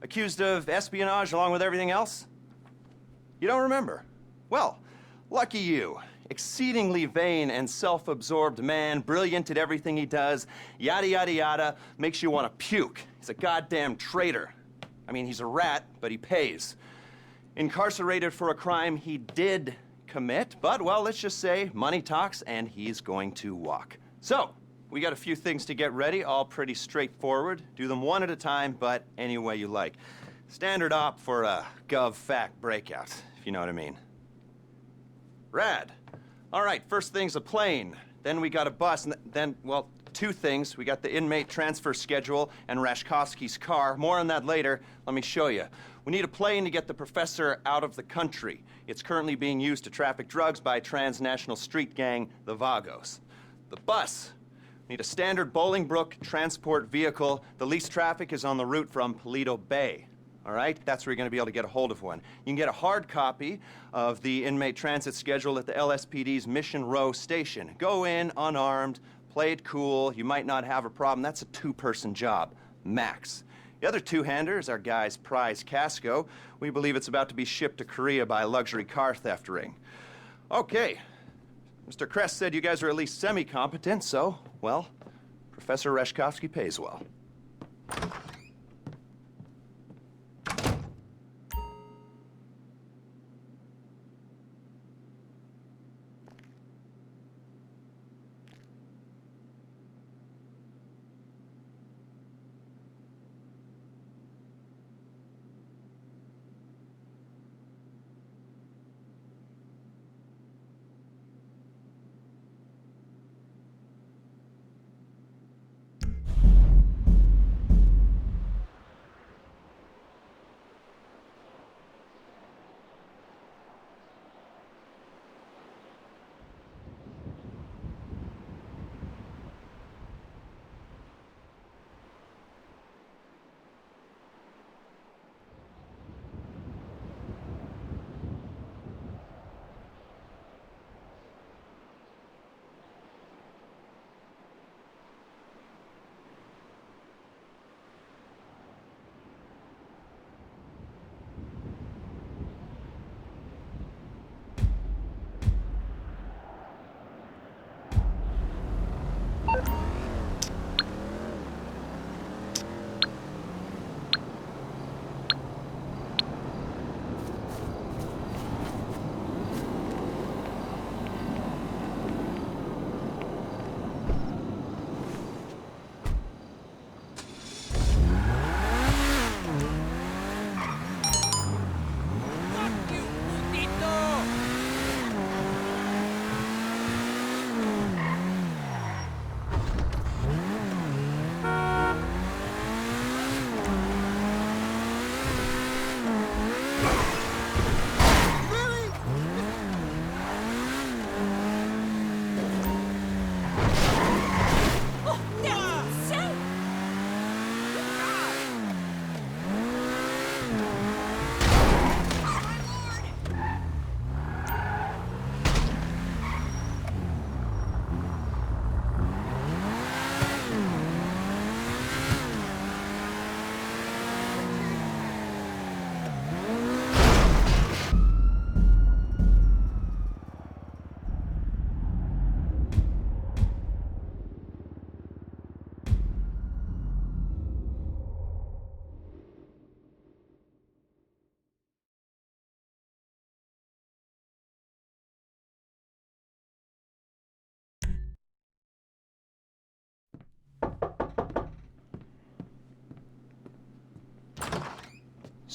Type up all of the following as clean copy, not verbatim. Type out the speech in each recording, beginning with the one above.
Accused of espionage along with everything else? You don't remember? Well, lucky you. Exceedingly vain and self-absorbed man, brilliant at everything he does, yada yada yada, makes you want to puke. He's a goddamn traitor. I mean, he's a rat, but he pays. Incarcerated for a crime he did commit, but, well, let's just say money talks and he's going to walk. So, we got a few things to get ready, all pretty straightforward. Do them one at a time, but any way you like. Standard op for a gov-fact breakout, if you know what I mean. Rad. All right, first thing's a plane. Then we got a bus, and then, well, two things. We got the inmate transfer schedule and Rashkovsky's car. More on that later. Let me show you. We need a plane to get the professor out of the country. It's currently being used to traffic drugs by transnational street gang, the Vagos. The bus. We need a standard Bolingbrook transport vehicle. The least traffic is on the route from Paleto Bay. All right? That's where you're going to be able to get a hold of one. You can get a hard copy of the inmate transit schedule at the LSPD's Mission Row station. Go in unarmed, play it cool. You might not have a problem. That's a two-person job, max. The other two-hander is our guy's prize Casco. We believe it's about to be shipped to Korea by a luxury car theft ring. Okay. Mr. Kress said you guys are at least semi-competent, so, well, Professor Rashkovsky pays well.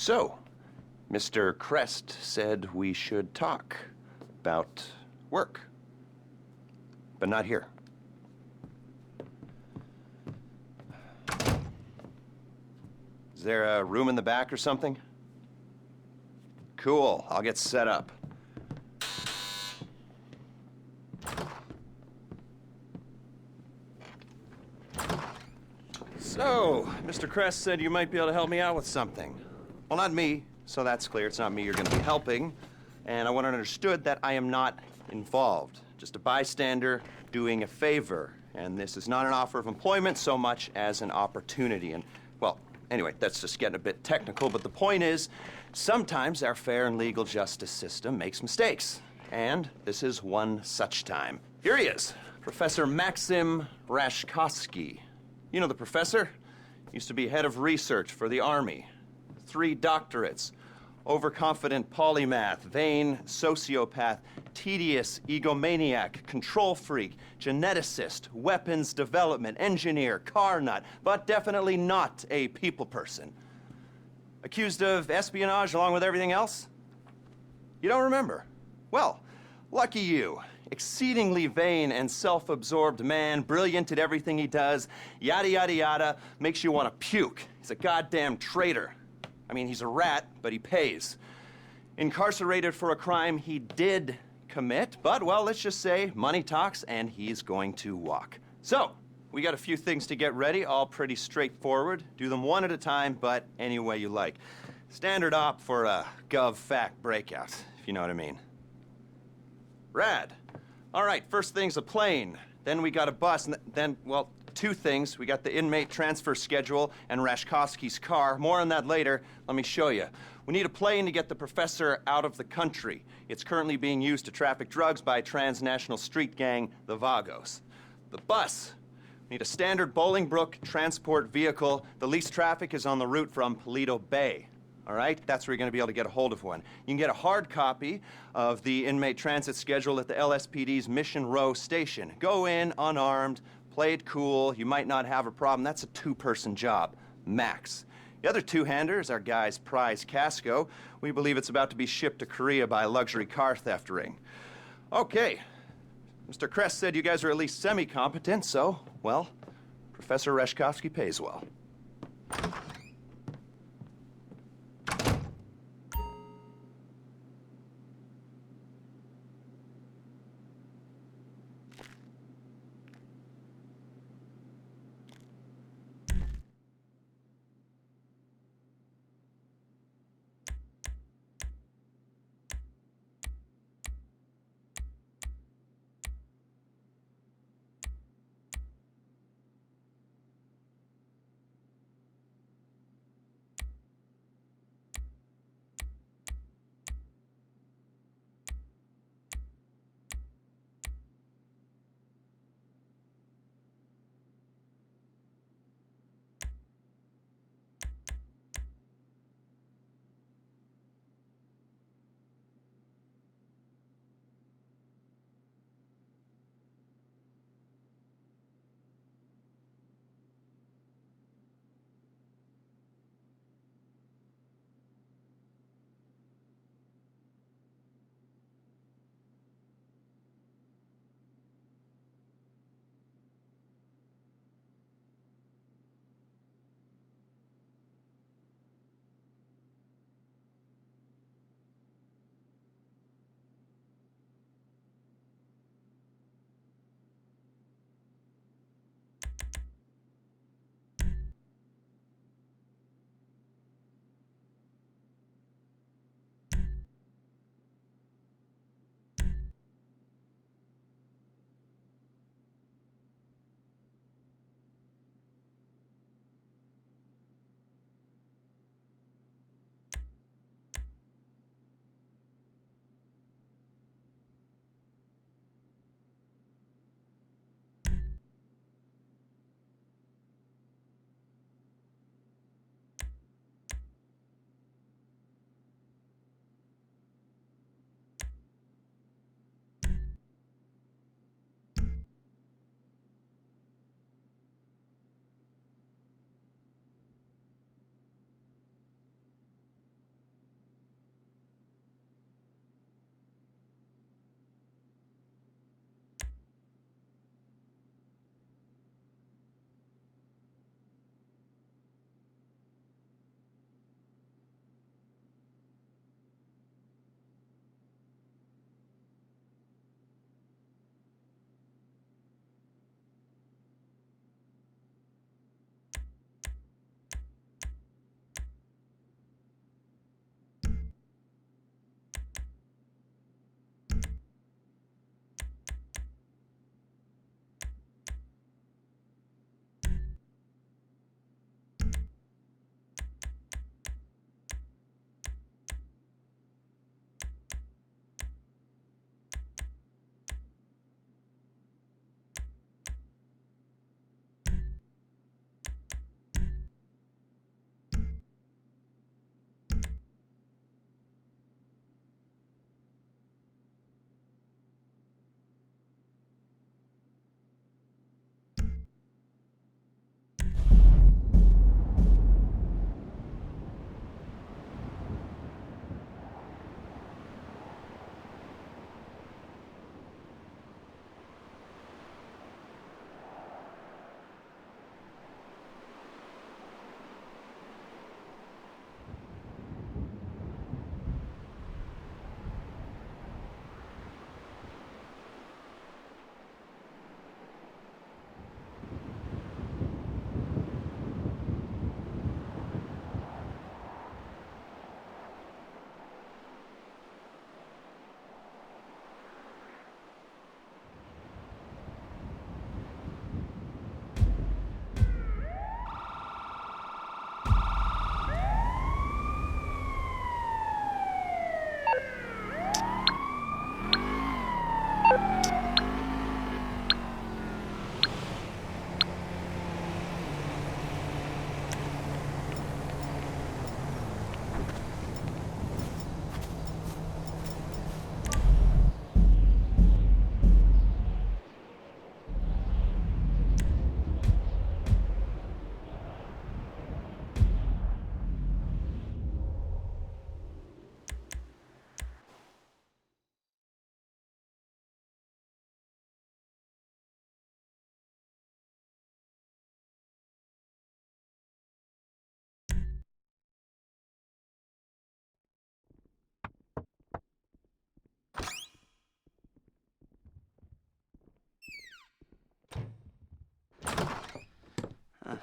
So, Mr. Crest said we should talk about work, but not here. Is there a room in the back or something? Cool, I'll get set up. So, Mr. Crest said you might be able to help me out with something. Well, not me, so that's clear. It's not me you're going to be helping. And I want it understood that I am not involved. Just a bystander doing a favor. And this is not an offer of employment so much as an opportunity. And, well, Anyway, that's just getting a bit technical, but the point is, sometimes our fair and legal justice system makes mistakes. And this is one such time. Here he is, Professor Maxim Rashkovsky. You know the professor? Used to be head of research for the Army. 3 doctorates. Overconfident polymath, vain sociopath, tedious egomaniac, control freak, geneticist, weapons development, engineer, car nut, but definitely not a people person. Accused of espionage along with everything else? You don't remember? Well, lucky you. Exceedingly vain and self-absorbed man, brilliant at everything he does, yada yada yada, makes you want to puke. He's a goddamn traitor. I mean, he's a rat, but he pays. Incarcerated for a crime he did commit, but, well, let's just say money talks and he's going to walk. So, we got a few things to get ready, all pretty straightforward. Do them one at a time, but any way you like. Standard op for a gov fact breakout, if you know what I mean. Rad. All right, first thing's a plane. Then we got a bus, and then, well, 2 things. We got the inmate transfer schedule and Rashkovsky's car. More on that later. Let me show you. We need a plane to get the professor out of the country. It's currently being used to traffic drugs by transnational street gang, the Vagos. The bus. We need a standard Bolingbrook transport vehicle. The least traffic is on the route from Paleto Bay. All right? That's where you're going to be able to get a hold of one. You can get a hard copy of the inmate transit schedule at the LSPD's Mission Row station. Go in unarmed, play it cool, you might not have a problem. That's a 2-person job, max. The other 2-hander is our guy's prize Casco. We believe it's about to be shipped to Korea by a luxury car theft ring. Okay, Mr. Kress said you guys are at least semi-competent, so, well, Professor Rashkovsky pays well.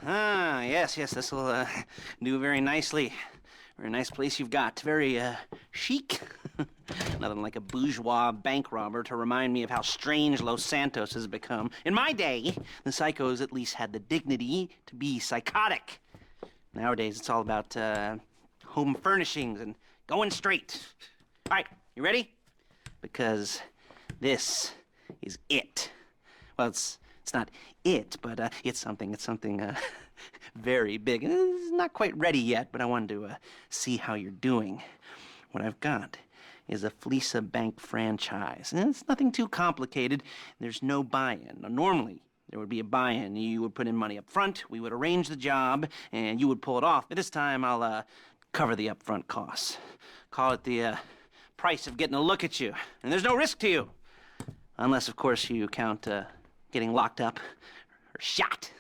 Ah, yes, this'll do very nicely. Very nice place you've got. Very, chic. Nothing like a bourgeois bank robber to remind me of how strange Los Santos has become. In my day, the psychos at least had the dignity to be psychotic. Nowadays, it's all about, home furnishings and going straight. All right, you ready? Because this is it. Well, it's not it, but it's something very big. It's not quite ready yet, but I wanted to see how you're doing. What I've got is a Fleeca Bank franchise. And it's nothing too complicated. There's no buy-in. Now, normally, there would be a buy-in. You would put in money up front, we would arrange the job, and you would pull it off. But this time, I'll cover the upfront costs. Call it the price of getting a look at you. And there's no risk to you. Unless, of course, you count getting locked up or shot.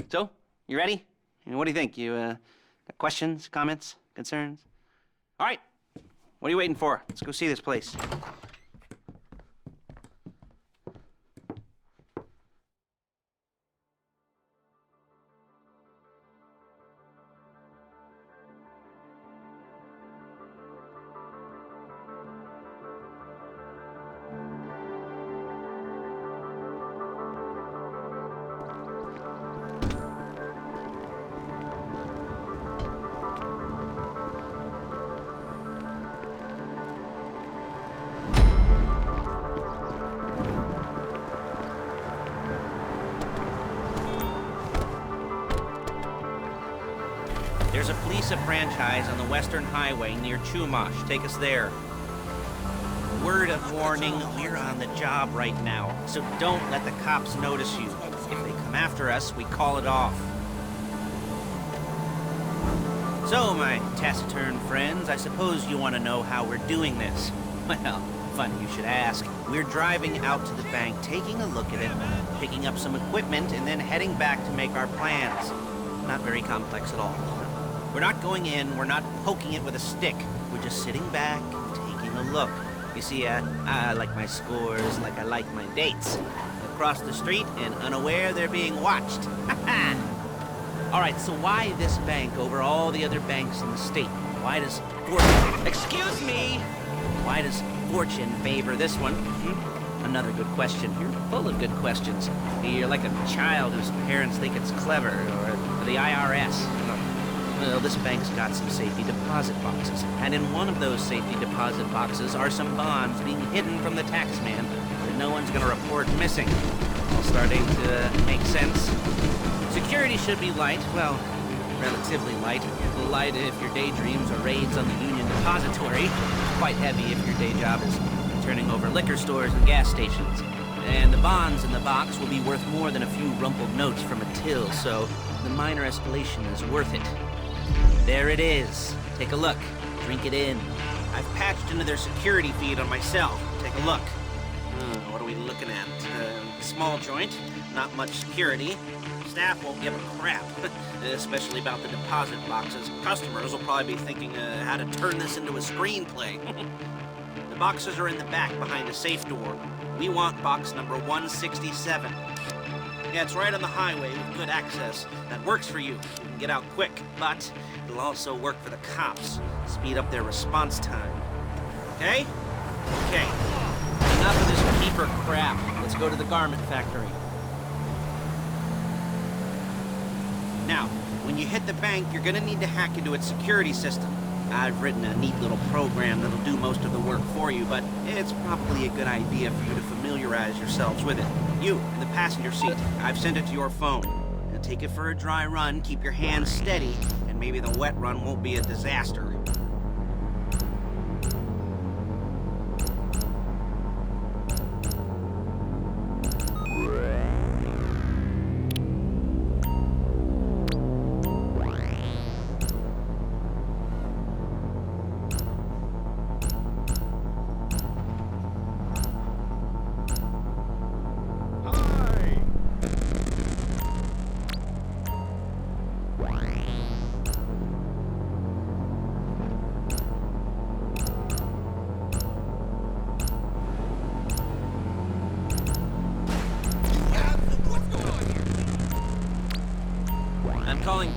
So, you ready? And what do you think? You got questions, comments, concerns? All right. What are you waiting for? Let's go see this place. There's a Fleeca franchise on the Western Highway near Chumash. Take us there. Word of warning, we're on the job right now, so don't let the cops notice you. If they come after us, we call it off. So, my taciturn friends, I suppose you want to know how we're doing this. Well, funny you should ask. We're driving out to the bank, taking a look at it, picking up some equipment, and then heading back to make our plans. Not very complex at all. We're not going in, we're not poking it with a stick. We're just sitting back, taking a look. You see, I like my scores like I like my dates. Across the street and unaware they're being watched. All right, so why this bank over all the other banks in the state? Why does Fortune... Excuse me! Why does Fortune favor this one? Another good question. You're full of good questions. You're like a child whose parents think it's clever, or the IRS. Well, this bank's got some safety deposit boxes, and in one of those safety deposit boxes are some bonds being hidden from the taxman that no one's gonna report missing. All starting to make sense. Security should be light, well, relatively light. Light if your daydreams are raids on the Union Depository. Quite heavy if your day job is turning over liquor stores and gas stations. And the bonds in the box will be worth more than a few rumpled notes from a till, so the minor escalation is worth it. There it is. Take a look. Drink it in. I've patched into their security feed on my cell. Take a look. What are we looking at? Small joint, not much security. Staff won't give a crap, especially about the deposit boxes. Customers will probably be thinking how to turn this into a screenplay. The boxes are in the back behind a safe door. We want box number 167. Yeah, it's right on the highway with good access. That works for you. You can get out quick, but it'll also work for the cops. Speed up their response time. Okay? Okay. Enough of this keeper crap. Let's go to the garment factory. Now, when you hit the bank, you're gonna need to hack into its security system. I've written a neat little program that'll do most of the work for you, but it's probably a good idea for you to familiarize yourselves with it. You, in the passenger seat, I've sent it to your phone. Now take it for a dry run, keep your hands steady, and maybe the wet run won't be a disaster.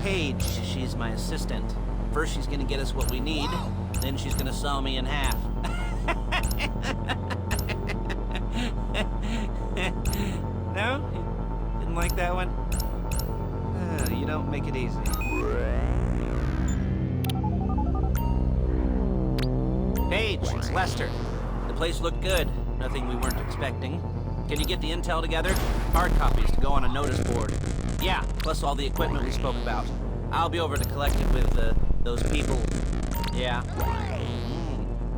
Paige. She's my assistant. First she's gonna get us what we need, then she's gonna saw me in half. No? You didn't like that one? You don't make it easy. Paige, it's Lester. The place looked good. Nothing we weren't expecting. Can you get the intel together? Hard copies to go on a notice board. Yeah, plus all the equipment we spoke about. I'll be over to collect it with those people. Yeah.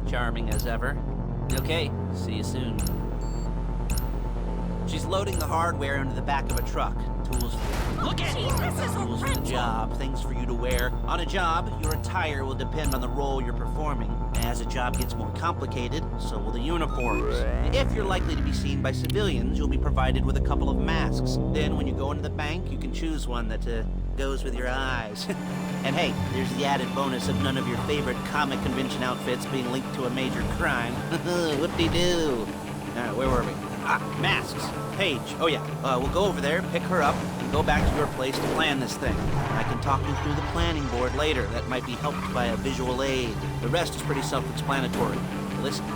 Charming as ever. Okay, see you soon. She's loading the hardware into the back of a truck. Tools for Look at it! This is a tools for the rental! job, things for you to wear. On a job, your attire will depend on the role you're performing. As a job gets more complicated, so will the uniforms. If you're likely to be seen by civilians, you'll be provided with a couple of masks. Then when you go into the bank, you can choose one that goes with your eyes. And hey, there's the added bonus of none of your favorite comic convention outfits being linked to a major crime. Whoop-de-doo. Alright, where were we? Masks. Paige. Oh yeah, we'll go over there, pick her up, and go back to your place to plan this thing. I can talk you through the planning board later. That might be helped by a visual aid. The rest is pretty self-explanatory. Listen.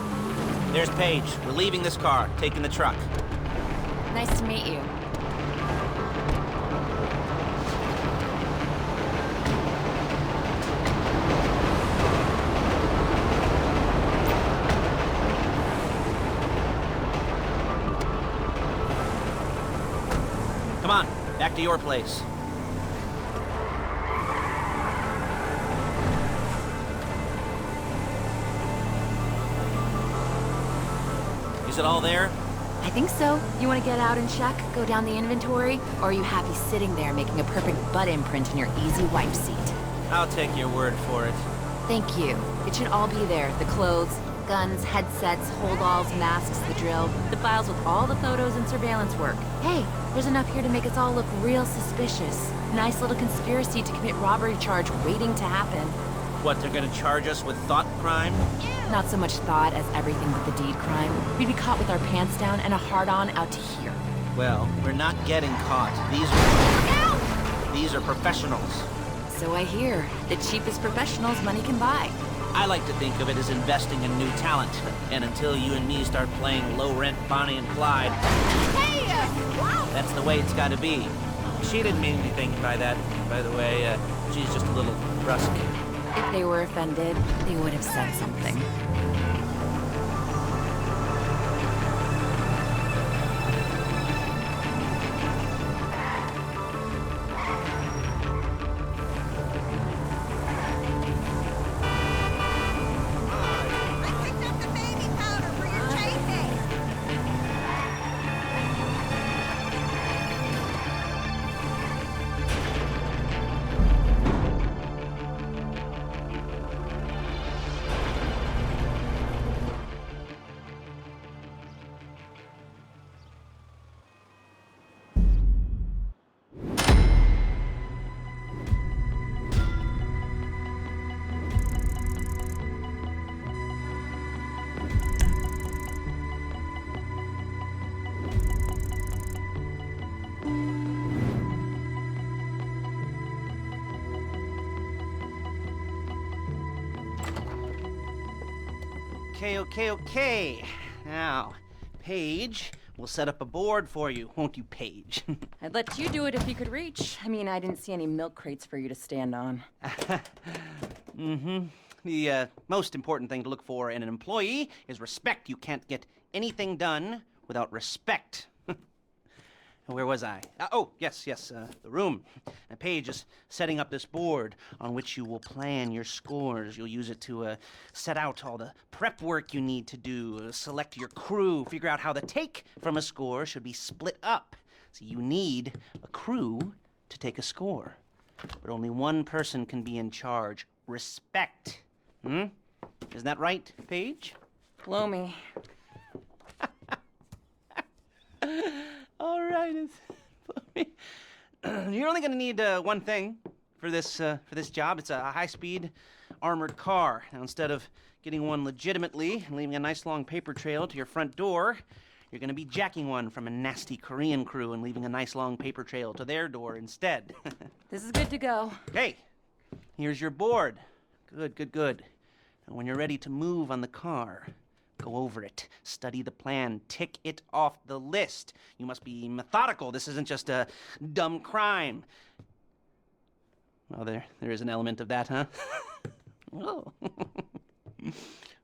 There's Paige. We're leaving this car, taking the truck. Nice to meet you. Come on, back to your place. Is it all there? I think so. You want to get out and check? Go down the inventory? Or are you happy sitting there making a perfect butt imprint in your easy wipe seat? I'll take your word for it. Thank you. It should all be there. The clothes, guns, headsets, holdalls, masks, the drill, the files with all the photos and surveillance work. Hey, there's enough here to make us all look real suspicious. Nice little conspiracy to commit robbery charge waiting to happen. What, they're gonna charge us with thought crime? Not so much thought as everything but the deed crime. We'd be caught with our pants down and a hard-on out to here. Well, we're not getting caught. These are professionals. So I hear. The cheapest professionals money can buy. I like to think of it as investing in new talent. And until you and me start playing low-rent Bonnie and Clyde, that's the way it's gotta be. She didn't mean anything by that, by the way. She's just a little brusque. If they were offended, they would have said something. I picked up the baby powder for your chafing. Okay. Now, Paige, we'll set up a board for you, won't you, Paige? I'd let you do it if you could reach. I mean, I didn't see any milk crates for you to stand on. The most important thing to look for in an employee is respect. You can't get anything done without respect. Where was I? Yes, the room. Paige is setting up this board on which you will plan your scores. You'll use it to set out all the prep work you need to do, select your crew, figure out how the take from a score should be split up. So you need a crew to take a score. But only one person can be in charge. Respect. Isn't that right, Paige? Blow me. All right, you're only gonna need one thing for this job. It's a high-speed armored car. Now, instead of getting one legitimately and leaving a nice long paper trail to your front door, You're gonna be jacking one from a nasty Korean crew and leaving a nice long paper trail to their door instead. This is good to go. Hey, here's your board. Good, good, good. And when you're ready to move on the car, go over it, study the plan, tick it off the list. You must be methodical. This isn't just a dumb crime. Well, there is an element of that, huh? Oh.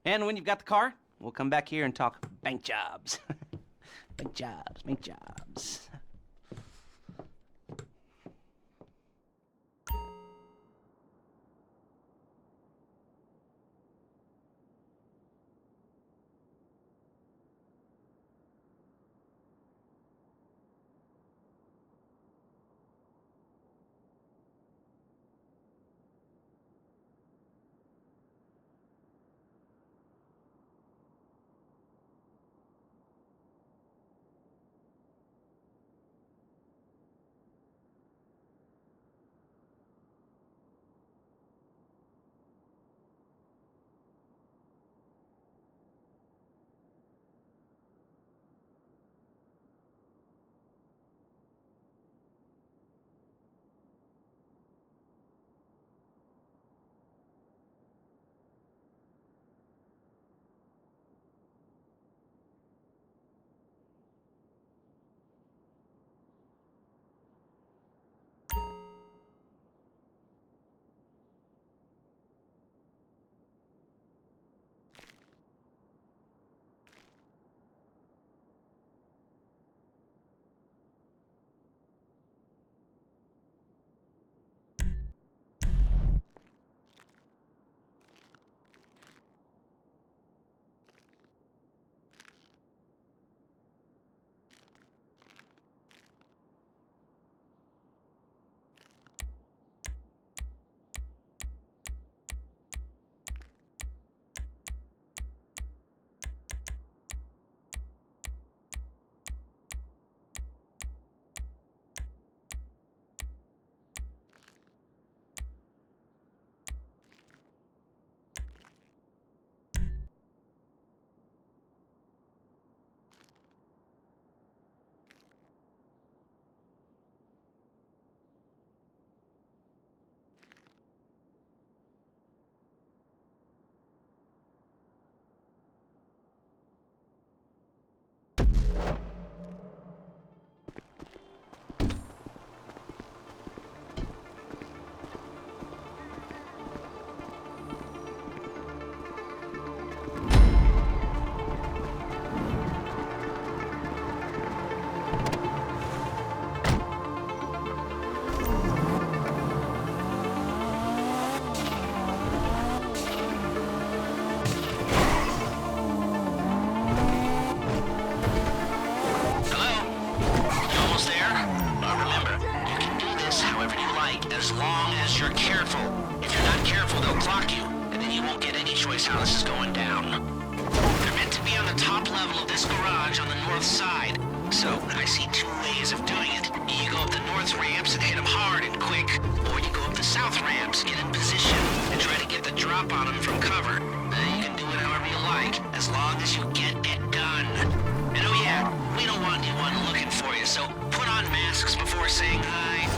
And when you've got the car, we'll come back here and talk bank jobs. Bank jobs, bank jobs. as long as you're careful. If you're not careful, they'll clock you, and then you won't get any choice how this is going down. They're meant to be on the top level of this garage on the north side. So, I see two ways of doing it. You go up the north ramps and hit them hard and quick, or you go up the south ramps, get in position, and try to get the drop on them from cover. You can do it however you like, as long as you get it done. And oh yeah, we don't want anyone looking for you, so put on masks before saying hi.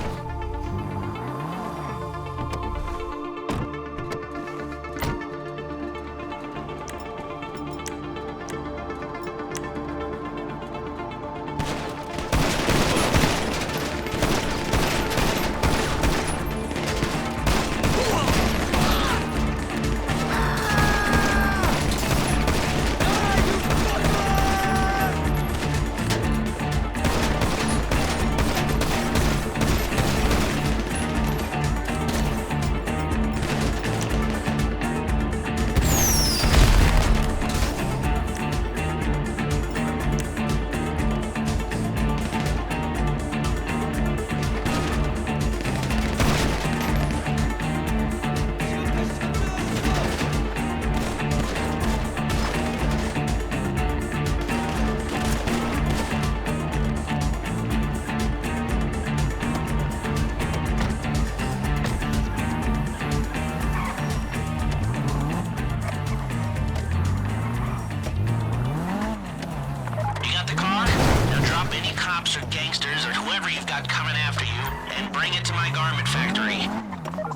got coming after you and bring it to my garment factory.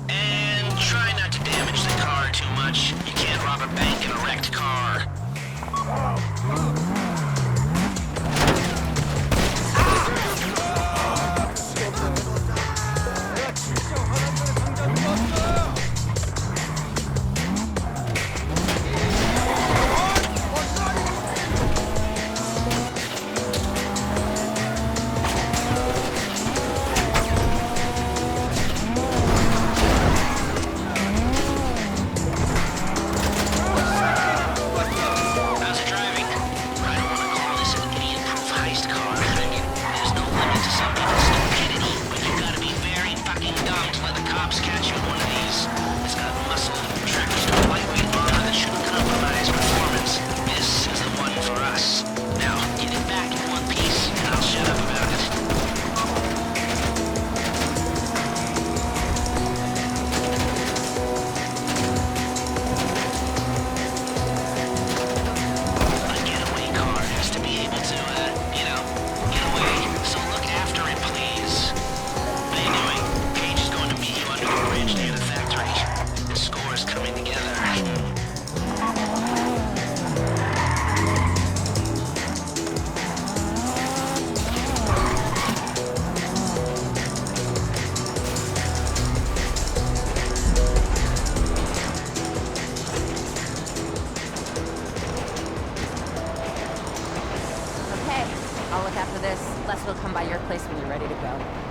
And try not to damage the car too much. You can't rob a bank in a wrecked car. How's it driving? I don't want to call this an idiot-proof heist car. I mean, there's no limit to some people's stupidity, but you've got to be very fucking dumb to let the cops catch you in one of these. It's got muscle, trackers, and lightweight armor that shouldn't compromise performance. This is the one for us. Now, get it back in one piece, and I'll shut up about it. A getaway car has to be able to, get away. So look after it, please. How you doing? Paige is going to meet you under the bridge near the factory. The score is coming together. Okay, I'll look after this. Les will come by your place when you're ready to go.